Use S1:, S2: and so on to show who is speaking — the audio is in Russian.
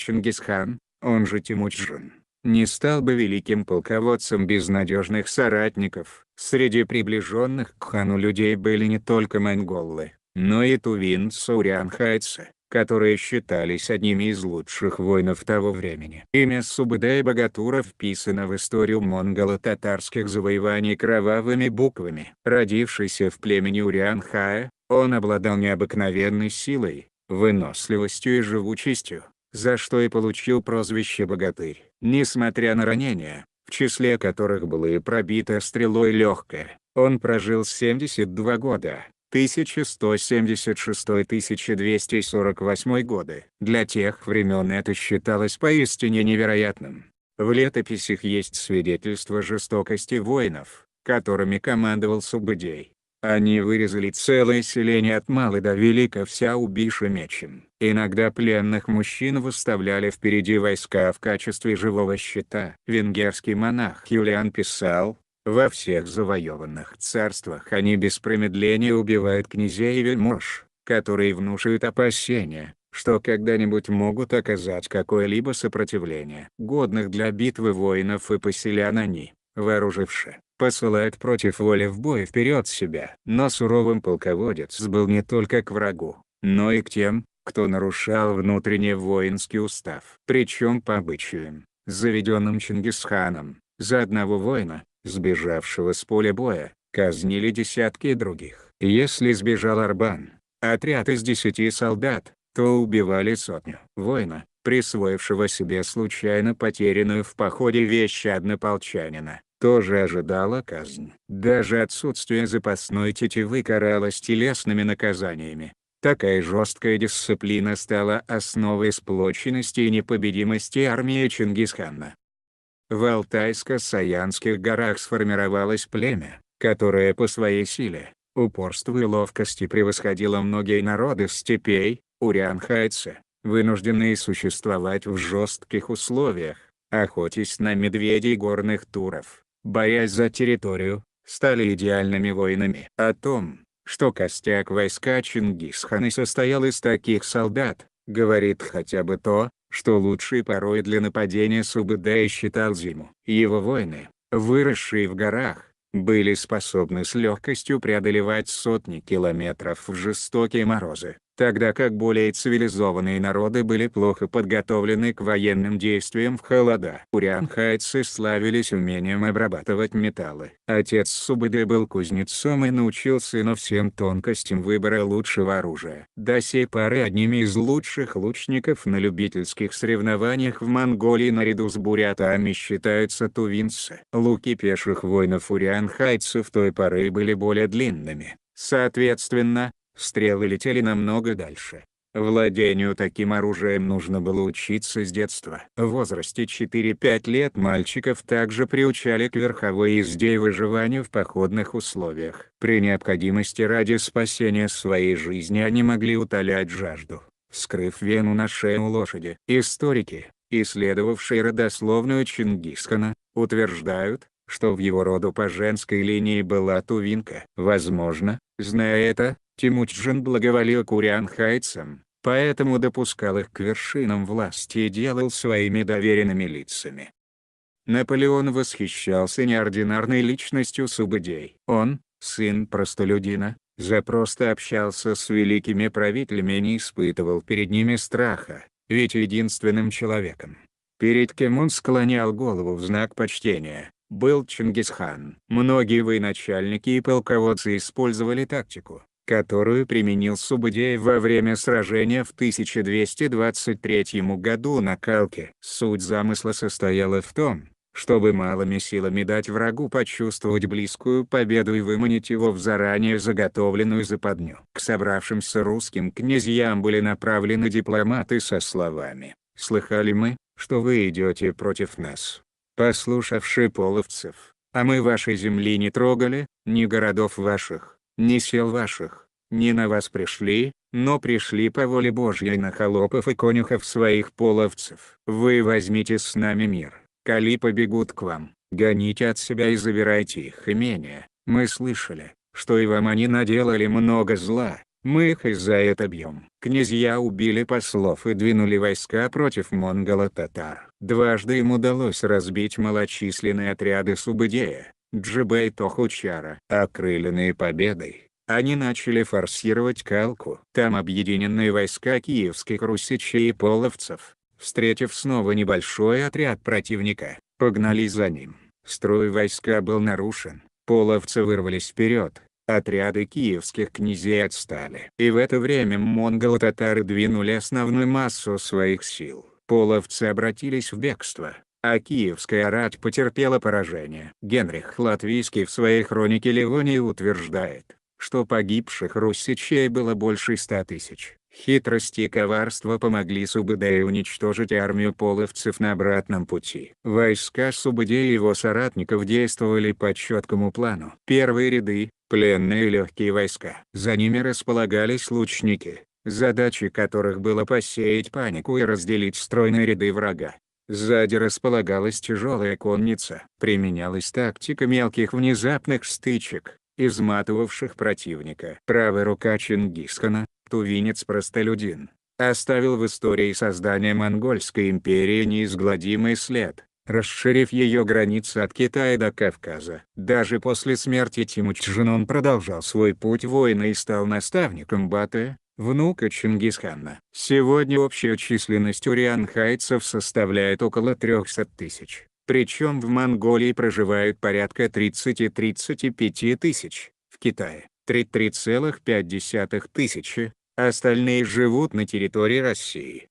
S1: Чингисхан, он же Темуджин, не стал бы великим полководцем без надежных соратников. Среди приближенных к хану людей были не только монголы, но и тувинцы-урянхайцы, которые считались одними из лучших воинов того времени. Имя Субэдай-Богатура вписано в историю монголо-татарских завоеваний кровавыми буквами. Родившийся в племени Урянхая, он обладал необыкновенной силой, выносливостью и живучестью, за что и получил прозвище «Богатырь». Несмотря на ранения, в числе которых было и пробито стрелой легкое, он прожил 72 года. 1176-1248 годы. Для тех времен это считалось поистине невероятным. В летописях есть свидетельства жестокости воинов, которыми командовал Субэдэй. Они вырезали целое селение от Малы до Велика вся убивши мечем. Иногда пленных мужчин выставляли впереди войска в качестве живого щита. Венгерский монах Юлиан писал: «Во всех завоеванных царствах они без промедления убивают князей и вельмож, которые внушают опасения, что когда-нибудь могут оказать какое-либо сопротивление. Годных для битвы воинов и поселян они, вооруживши, посылают против воли в бой вперед себя». Но суровым полководец был не только к врагу, но и к тем, кто нарушал внутренний воинский устав. Причем по обычаям, заведенным Чингисханом, за одного воина, сбежавшего с поля боя, казнили десятки других. Если сбежал Арбан, отряд из 10 солдат, то убивали сотню. Воина, присвоившего себе случайно потерянную в походе вещь однополчанина, тоже ожидала казнь. Даже отсутствие запасной тетивы каралось телесными наказаниями. Такая жесткая дисциплина стала основой сплоченности и непобедимости армии Чингисхана. В Алтайско-Саянских горах сформировалось племя, которое по своей силе, упорству и ловкости превосходило многие народы степей. Урянхайцы, вынужденные существовать в жестких условиях, охотясь на медведей горных туров, борясь за территорию, стали идеальными воинами. О том, что костяк войска Чингисхана состоял из таких солдат, говорит хотя бы то, что лучшей порой для нападения Субэдай считал зиму. Его воины, выросшие в горах, были способны с легкостью преодолевать сотни километров в жестокие морозы, тогда как более цивилизованные народы были плохо подготовлены к военным действиям в холода. Урянхайцы славились умением обрабатывать металлы. Отец Субэдай был кузнецом и научил сына всем тонкостям выбора лучшего оружия. До сей поры одними из лучших лучников на любительских соревнованиях в Монголии наряду с бурятами считаются тувинцы. Луки пеших воинов урянхайцев той поры были более длинными. Соответственно, стрелы летели намного дальше. Владению таким оружием нужно было учиться с детства. В возрасте 4-5 лет мальчиков также приучали к верховой езде и выживанию в походных условиях. При необходимости ради спасения своей жизни они могли утолять жажду, вскрыв вену на шее у лошади. Историки, исследовавшие родословную Чингисхана, утверждают, что в его роду по женской линии была тувинка. Возможно, зная это, Темуджин благоволил к урянхайцам, поэтому допускал их к вершинам власти и делал своими доверенными лицами. Наполеон восхищался неординарной личностью Субэдэй. Он, сын простолюдина, запросто общался с великими правителями и не испытывал перед ними страха, ведь единственным человеком, перед кем он склонял голову в знак почтения, был Чингисхан. Многие военачальники и полководцы использовали тактику, которую применил Субэдэй во время сражения в 1223 году на Калке. Суть замысла состояла в том, чтобы малыми силами дать врагу почувствовать близкую победу и выманить его в заранее заготовленную западню. К собравшимся русским князьям были направлены дипломаты со словами: «Слыхали мы, что вы идете против нас, послушавши половцев, а мы вашей земли не трогали, ни городов ваших, ни сел ваших, не на вас пришли, но пришли по воле Божьей на холопов и конюхов своих половцев. Вы возьмите с нами мир, коли побегут к вам, гоните от себя и забирайте их имения. Мы слышали, что и вам они наделали много зла, Мы их и за это бьем. Князья убили послов и двинули войска против монголо-татар. Дважды им удалось разбить малочисленные отряды Субэдея, Джебей-Тохучара. Окрыленные победой, они начали форсировать Калку. Там объединенные войска киевских русичей и половцев, встретив снова небольшой отряд противника, погнались за ним. Строй войска был нарушен, половцы вырвались вперед, отряды киевских князей отстали. И в это время монголо-татары двинули основную массу своих сил. Половцы обратились в бегство, а киевская рать потерпела поражение. Генрих Латвийский в своей хронике Ливонии утверждает, что погибших руссичей было больше 100 тысяч. Хитрость и коварство помогли Субэдею уничтожить армию половцев на обратном пути. Войска Субэдея и его соратников действовали по четкому плану. Первые ряды – пленные легкие войска. За ними располагались лучники, задачей которых было посеять панику и разделить стройные ряды врага. Сзади располагалась тяжелая конница. Применялась тактика мелких внезапных стычек, изматывавших противника. Правая рука Чингисхана, тувинец-простолюдин, оставил в истории создания Монгольской империи неизгладимый след, расширив ее границы от Китая до Кавказа. Даже после смерти Тимуджина он продолжал свой путь воина и стал наставником Батыя, внука Чингисхана. Сегодня общая численность урианхайцев составляет около 300 тысяч. Причем в Монголии проживают порядка 30-35 тысяч, в Китае – 3,5 тысячи, остальные живут на территории России.